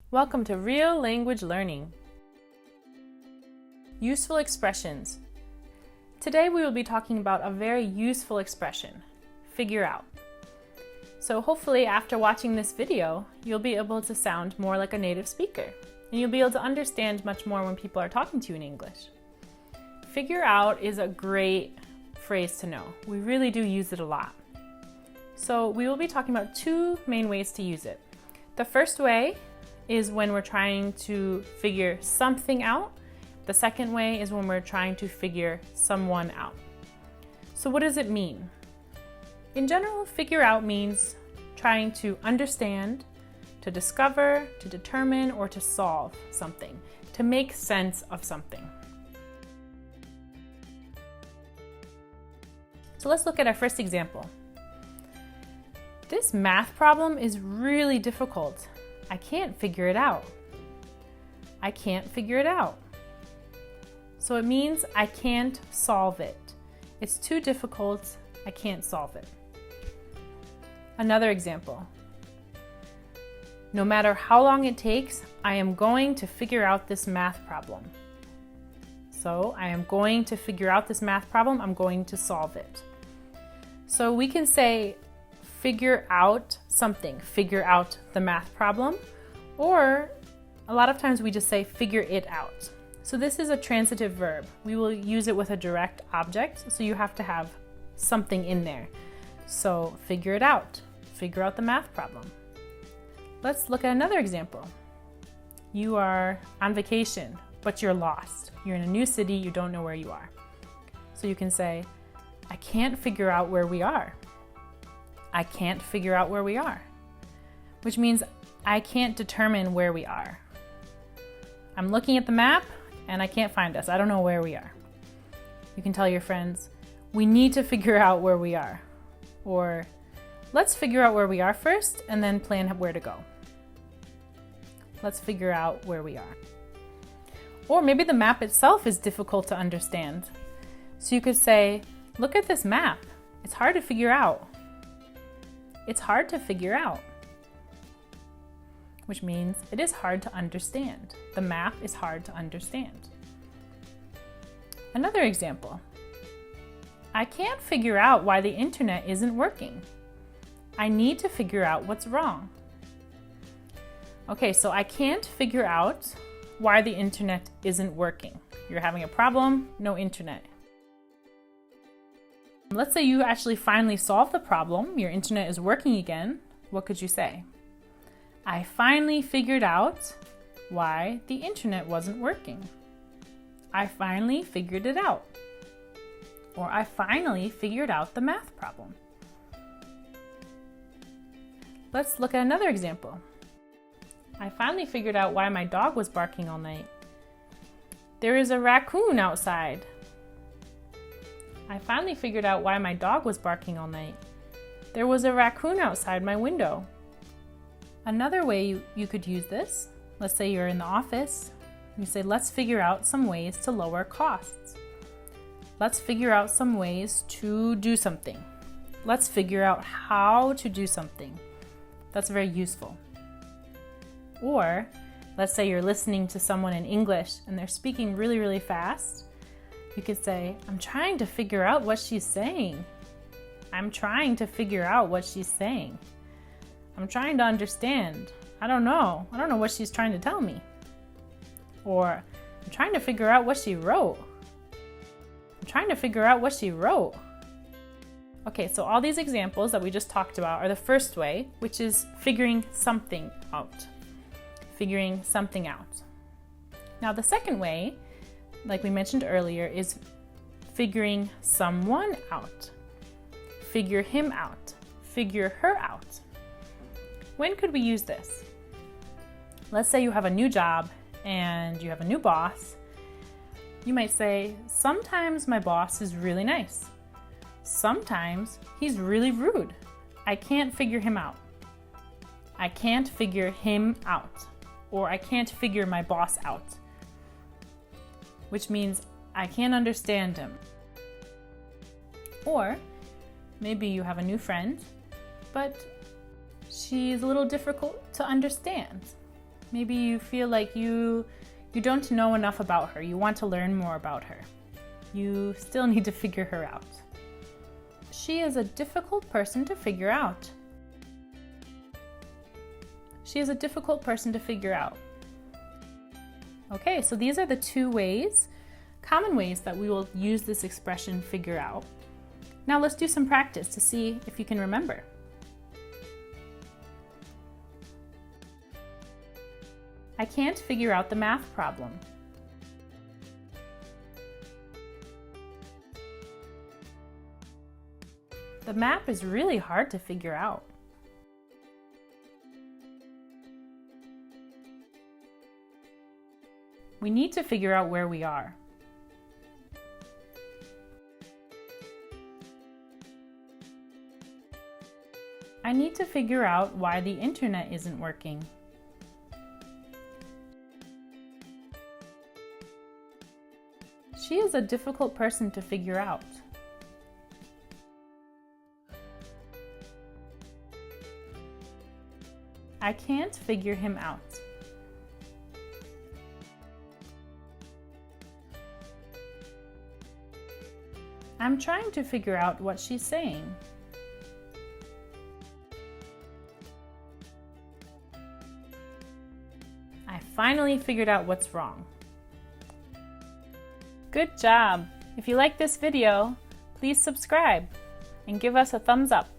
Welcome to Real Language Learning. Useful expressions. Today we will be talking about a very useful expression, figure out. So hopefully after watching this video, you'll be able to sound more like a native speaker, and you'll be able to understand much more when people are talking to you in English. Figure out is a great phrase to know. We really do use it a lot. So we will be talking about two main ways to use it. The first way is when we're trying to figure something out. The second way is when we're trying to figure someone out. So what does it mean? In general, figure out means trying to understand, to discover, to determine, or to solve something, to make sense of something. So let's look at our first example. This math problem is really difficult. I can't figure it out. I can't figure it out. So it means I can't solve it. It's too difficult. I can't solve it. Another example. No matter how long it takes, I am going to figure out this math problem. So I am going to figure out this math problem. I'm going to solve it. So we can say figure out something, figure out the math problem, or a lot of times we just say figure it out. So this is a transitive verb. We will use it with a direct object, so you have to have something in there. So figure it out, figure out the math problem. Let's look at another example. You are on vacation, but you're lost. You're in a new city, you don't know where you are. So you can say, I can't figure out where we are. I can't figure out where we are, which means I can't determine where we are. I'm looking at the map and I can't find us. I don't know where we are. You can tell your friends, we need to figure out where we are. Or let's figure out where we are first and then plan where to go. Let's figure out where we are. Or maybe the map itself is difficult to understand. So you could say, look at this map. It's hard to figure out. It's hard to figure out, which means it is hard to understand. The map is hard to understand. Another example. I can't figure out why the internet isn't working. I need to figure out what's wrong. Okay, so I can't figure out why the internet isn't working. You're having a problem, no internet. Let's say you actually finally solved the problem, your internet is working again. What could you say? I finally figured out why the internet wasn't working. I finally figured it out. Or I finally figured out the math problem. Let's look at another example. I finally figured out why my dog was barking all night. There is a raccoon outside. I finally figured out why my dog was barking all night. There was a raccoon outside my window. Another way you could use this, let's say you're in the office, you say, let's figure out some ways to lower costs. Let's figure out some ways to do something. Let's figure out how to do something. That's very useful. Or let's say you're listening to someone in English and they're speaking really, really fast. You could say, I'm trying to figure out what she's saying. I'm trying to figure out what she's saying. I'm trying to understand. I don't know what she's trying to tell me. Or I'm trying to figure out what she wrote. I'm trying to figure out what she wrote. Okay, so all these examples that we just talked about are the first way, which is figuring something out. Figuring something out. Now the second way, like we mentioned earlier, is figuring someone out. Figure him out. Figure her out. When could we use this? Let's say you have a new job and you have a new boss. You might say, sometimes my boss is really nice. Sometimes he's really rude. I can't figure him out. I can't figure him out. Or I can't figure my boss out. Which means I can't understand him. Or maybe you have a new friend, but she's a little difficult to understand. Maybe you feel like you don't know enough about her. You want to learn more about her. You still need to figure her out. She is a difficult person to figure out. She is a difficult person to figure out. Okay, so these are the two ways, common ways that we will use this expression figure out. Now let's do some practice to see if you can remember. I can't figure out the math problem. The map is really hard to figure out. We need to figure out where we are. I need to figure out why the internet isn't working. She is a difficult person to figure out. I can't figure him out. I'm trying to figure out what she's saying. I finally figured out what's wrong. Good job! If you like this video, please subscribe and give us a thumbs up.